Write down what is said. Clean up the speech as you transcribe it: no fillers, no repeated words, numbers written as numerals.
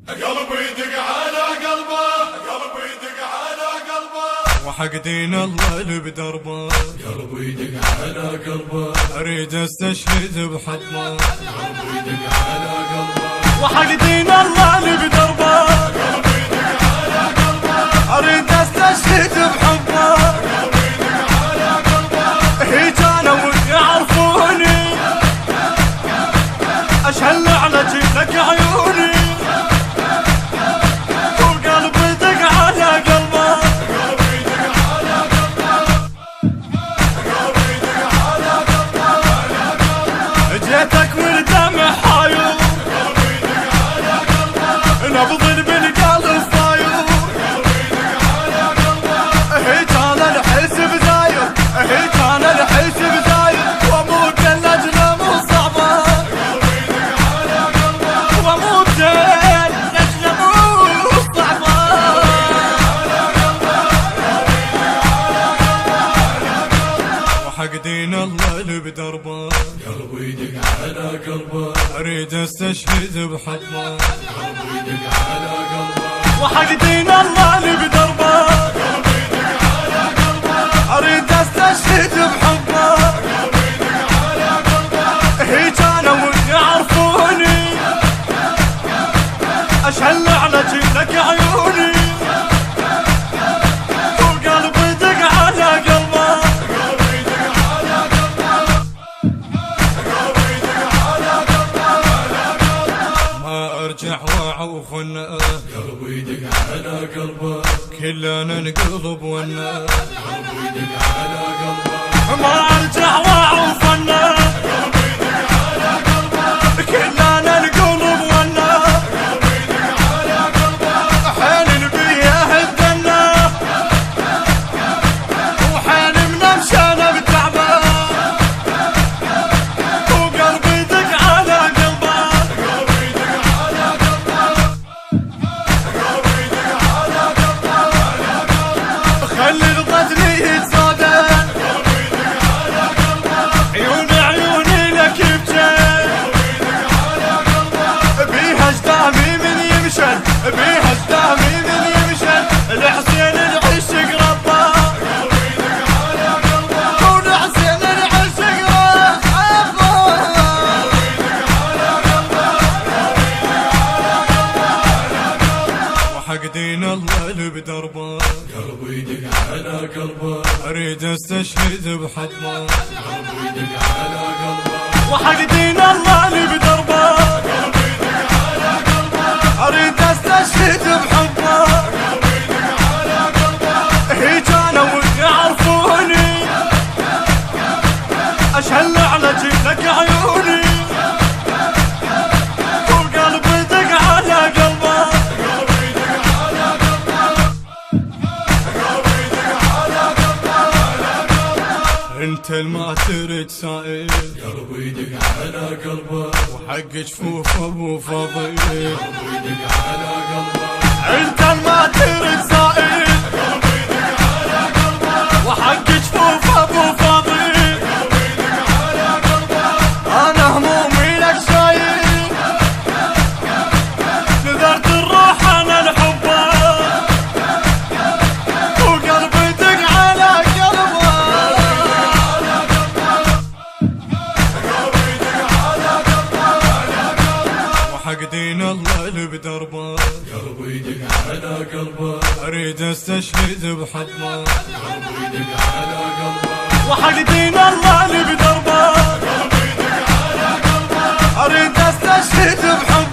قلبي يدق على قلبه، قلبي يدق على قلبه، وحق دين الله اللي بدربه. قلبي يدق على قلبه، اريد استشهد بحضنه. قلبي يدق على قلبه، وحق دين الله اللي بدربه. قلبي يدق على قلبه، اريد استشهد بحضنه. قلبي يدق على قلبه، هيك انا ويعرفوني اشهل على جيلك عيوني. جيتك والدمع حاير، قلبي يدق على قلبه، نبض بالقلب طاير، قلبي يدق على قلبه، هيك انا الحسب زاير، هيك انا الحسب زاير، واموت اللجنه مو صعبه. قلبي يدق على قلبه، واموت اللجنه مو صعبه. وحق دين الله اللي بدربه. قلبي يدق على قلبه، اريد استشهد بحضنه. قلبي يدق على قلبه، وحق دين الله اللي بدربه. قلبي يدق على قلبه، اريد استشهد بحضنه. قلبي يدق على قلبه، هيك انا ويعرفوني اشهل على جيلك عيوني. وقلبي يدق على قلبه، قلبي يدق على قلبه، قلبي يدق على قلبه، ما ارجع واعوفنا. قلبي يدق على قلبه، كلنا نقلب ونا. قلبي يدق على قلبه، ما ارجع واعوفنا. قلبي يدق على قلبه، كلنا نقلب ونا. قلبي يدق على قلبه، حين بيه الدنا، وحين منمشانا بتعبه. وقلبي يدق على قلبه، قلبي يدق على قلبه، قلبي يدق على قلبه، خلي الغدر يتزادن. قلبي يدق على قلبه، عيوني لك بجن. قلبي يدق على قلبه، بيها اجدامي من يمشن، بيها اجدامي من يمشن، الحسين العشق ربه. قلبي يدق على قلبه، والحسين العشق ربه. وحق دين الله اللي بدربه. قلبي يدق على قلبه، اريد استشهد بحضنه. قلبي يدق على قلبه، وحق دين الله اللي بدربه. قلبي يدق على قلبه، اريد استشهد بحضنه. قلبي يدق على قلبه، هيك انا ويعرفوني اشهل على جيلك عيوني. وقلبي يدق على قلبه، قلبي يدق على قلبه، قلبي يدق على قلبه، انت الما ترد سائل. قلبي يدق على قلبه، وحق جفوف ابو فضيل. قلبي يدق على قلبه، انت الما ترد سائل. قلبي يدق على قلبه، وحق جفوف ابو فضيل. قلبي يدق على قلبه، انا همومي لك شايل، نذرت الروح انا لحبه. وقلبي يدق على قلبه، قلبي يدق على قلبه، وحق دين الله اللي بدربه. قلبي يدق على قلبه، اريد استشهد بحضنه. قلبي يدق على قلبه، وحق دين الله اللي بدربه. قلبي يدق على قلبه، اريد استشهد بحضنه.